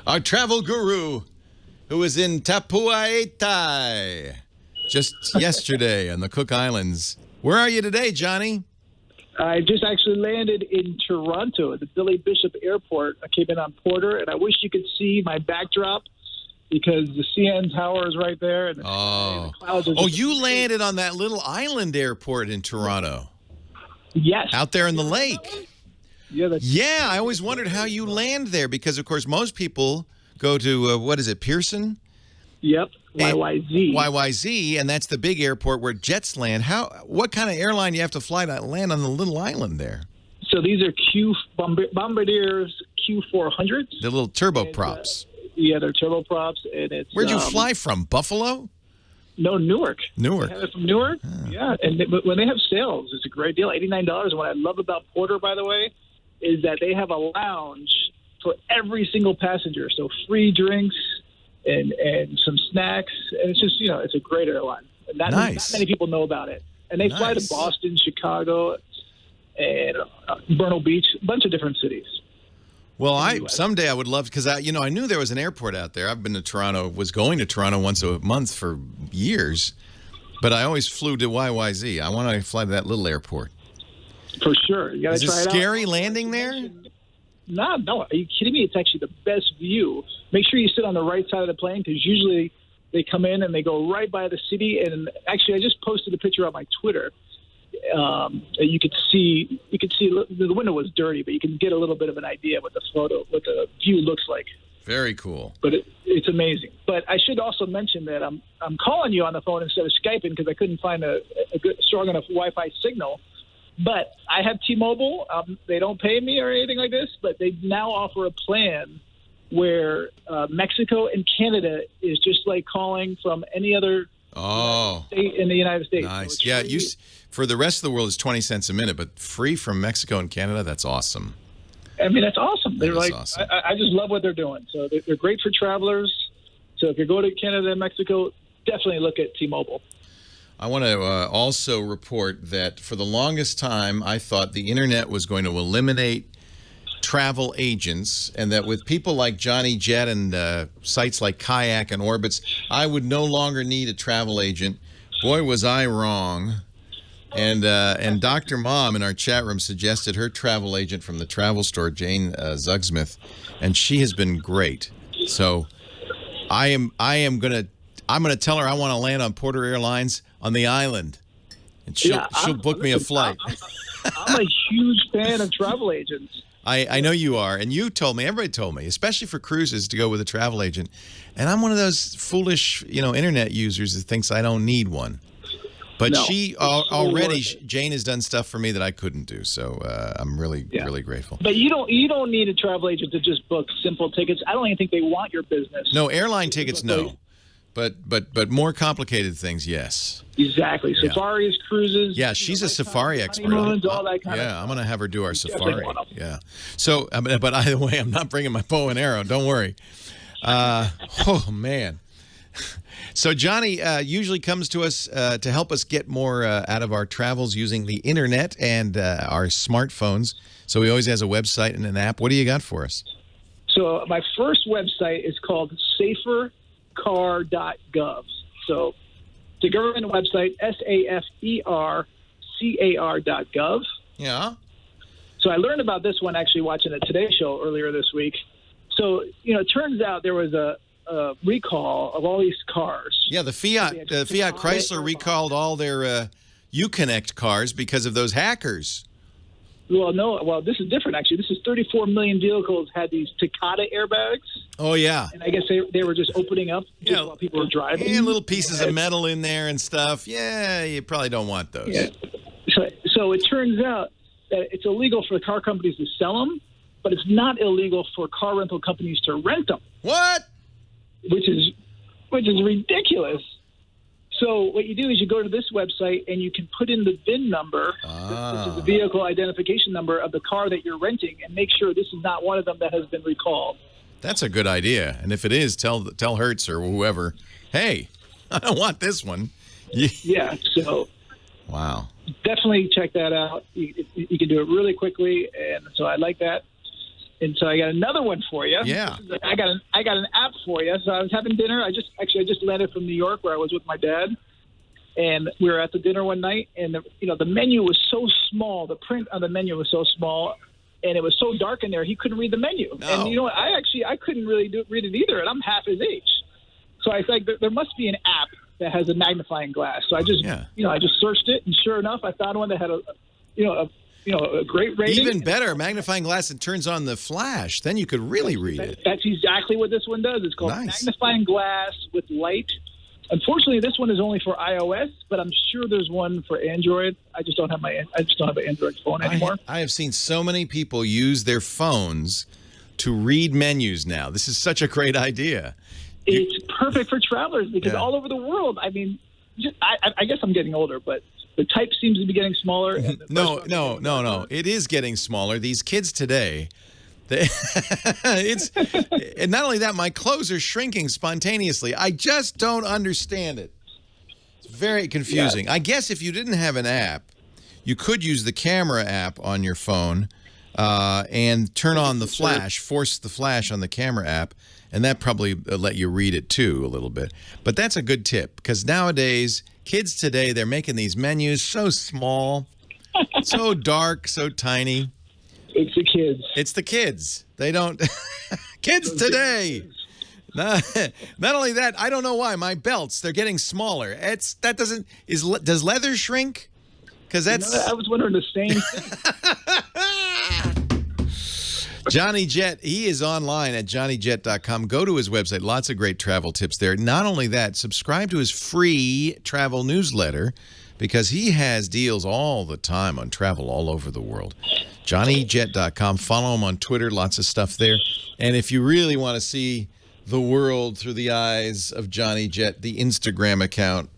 our travel guru, who was in Tapuaetai just yesterday on the Cook Islands. Where are you today, Johnny? I just actually landed in Toronto at the Billy Bishop Airport. I came in on Porter, and I wish you could see my backdrop because the CN Tower is right there. And the clouds are just you landed on that little island airport in Toronto. Yes. Out there in the lake. Yeah, I always wondered how you land there because, of course, most people go to, what is it, Pearson? Yep, YYZ. YYZ, and that's the big airport where jets land. What kind of airline do you have to fly to land on the little island there? So these are Bombardier's Q400s. The little turboprops. They're turboprops. And it's Where'd you fly from, Buffalo? No, Newark. Newark. They have it from Newark? Oh. Yeah, and when they have sales, it's a great deal, $89. And what I love about Porter, by the way, is that they have a lounge for every single passenger. So free drinks and some snacks. And it's just, it's a great airline. And not many people know about it. And they fly to Boston, Chicago, and Myrtle Beach, a bunch of different cities. Well, someday I would love, because I knew there was an airport out there. I've been to Toronto, was going to Toronto once a month for years, but I always flew to YYZ. I want to fly to that little airport. For sure. You gotta try it out. Is it scary landing there? No. Are you kidding me? It's actually the best view. Make sure you sit on the right side of the plane because usually they come in and they go right by the city. And actually, I just posted a picture on my Twitter. You could see the window was dirty, but you can get a little bit of an idea what the view looks like. Very cool. But it's amazing. But I should also mention that I'm calling you on the phone instead of Skyping because I couldn't find a good strong enough Wi-Fi signal. But I have T-Mobile. They don't pay me or anything like this, but they now offer a plan where Mexico and Canada is just like calling from any other state in the United States. Nice. So for the rest of the world, it's 20 cents a minute, but free from Mexico and Canada, that's awesome. I mean, that's awesome. They're awesome. I just love what they're doing. So they're great for travelers. So if you go to Canada and Mexico, definitely look at T-Mobile. I want to also report that for the longest time, I thought the internet was going to eliminate travel agents, and that with people like Johnny Jet and sites like Kayak and Orbitz, I would no longer need a travel agent. Boy, was I wrong. And Dr. Mom in our chat room suggested her travel agent from the TravelStore, Jayne Zugsmith, and she has been great. So I'm gonna tell her I want to land on Porter Airlines on the island, and she'll book me a flight. I'm a huge fan of travel agents. I know you are, and everybody told me, especially for cruises, to go with a travel agent. And I'm one of those foolish, internet users that thinks I don't need one. But Jayne has done stuff for me that I couldn't do, so I'm really grateful. But you don't need a travel agent to just book simple tickets. I don't even think they want your business. No, airline tickets, no. But more complicated things, yes. Exactly. Safaris, cruises. Yeah, she's a safari expert. All that kind of I'm going to have her do our safari. Yeah. So, but either way, I'm not bringing my bow and arrow. Don't worry. Oh, man. So Johnny usually comes to us to help us get more out of our travels using the internet and our smartphones. So he always has a website and an app. What do you got for us? So my first website is called safercar.gov. So it's a government website, safercar.gov. Yeah. So I learned about this one actually watching a Today Show earlier this week. So, it turns out there was a recall of all these cars. Yeah, the Fiat Chrysler recalled all their Uconnect cars because of those hackers. Well, this is different, actually. This is 34 million vehicles had these Takata airbags. Oh, yeah. And I guess they were just opening up while people were driving. Yeah, little pieces of metal in there and stuff. Yeah, you probably don't want those. Yeah. So it turns out that it's illegal for the car companies to sell them, but it's not illegal for car rental companies to rent them. What? Which is ridiculous. So what you do is you go to this website and you can put in the VIN number, which is the vehicle identification number of the car that you're renting, and make sure this is not one of them that has been recalled. That's a good idea. And if it is, tell Hertz or whoever, hey, I don't want this one. Yeah. So wow. Definitely check that out. You can do it really quickly, and so I like that. And so I got another one for you. Yeah. I got an app for you. So I was having dinner. I just landed from New York where I was with my dad, and we were at the dinner one night, and the menu was so small. The print on the menu was so small, and it was so dark in there he couldn't read the menu. No. And you know what? I couldn't really read it either, and I'm half his age. So I think there must be an app that has a magnifying glass. So I just I just searched it, and sure enough, I found one that had a great rating. Even better, magnifying glass that turns on the flash. Then you could really read it. That's exactly what this one does. It's called magnifying glass with light. Unfortunately, this one is only for iOS, but I'm sure there's one for Android. I just don't have an Android phone anymore. I have seen so many people use their phones to read menus now. This is such a great idea. It's perfect for travelers because all over the world, I mean, I guess I'm getting older, but the type seems to be getting smaller. And No. It is getting smaller. These kids today, and not only that, my clothes are shrinking spontaneously. I just don't understand it. It's very confusing. I guess if you didn't have an app, you could use the camera app on your phone and turn on the flash, force the flash on the camera app, and that probably let you read it too a little bit. But that's a good tip because nowadays, kids today, they're making these menus so small, so dark, so tiny. It's the kids. It's the kids. They don't. Kids today. Not only that, I don't know why my belts, they're getting smaller. Does leather shrink? Because that's. I was wondering the same thing. Johnny Jet, he is online at johnnyjet.com. Go to his website. Lots of great travel tips there. Not only that, subscribe to his free travel newsletter because he has deals all the time on travel all over the world. johnnyjet.com. Follow him on Twitter. Lots of stuff there. And if you really want to see the world through the eyes of Johnny Jet, the Instagram account,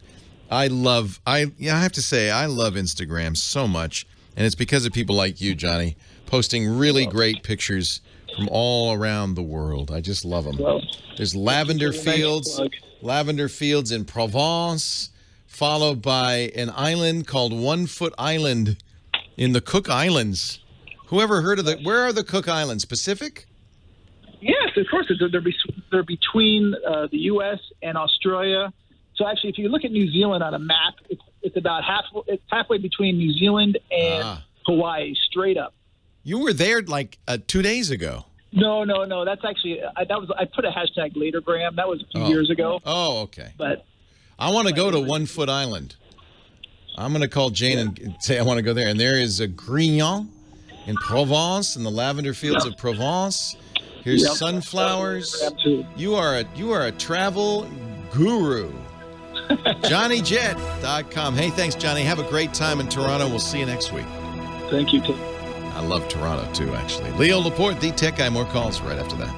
I have to say, I love Instagram so much. And it's because of people like you, Johnny, posting really great pictures from all around the world. I just love them. There's lavender fields in Provence, followed by an island called One Foot Island in the Cook Islands. Whoever heard of where are the Cook Islands? Pacific? Yes, of course. They're between the U.S. and Australia. So actually, if you look at New Zealand on a map, it's about halfway between New Zealand and Hawaii, straight up. You were there like 2 days ago. No. That's actually I put a hashtag latergram. That was a few years ago. Oh, okay. But I want to go to One Foot Island. I'm going to call Jayne and say I want to go there. And there is a Grignon in Provence, in the lavender fields of Provence. Here's sunflowers. You are a travel guru. JohnnyJet.com. Hey, thanks, Johnny. Have a great time in Toronto. We'll see you next week. Thank you, Tim. I love Toronto, too, actually. Leo Laporte, the Tech Guy. More calls right after that.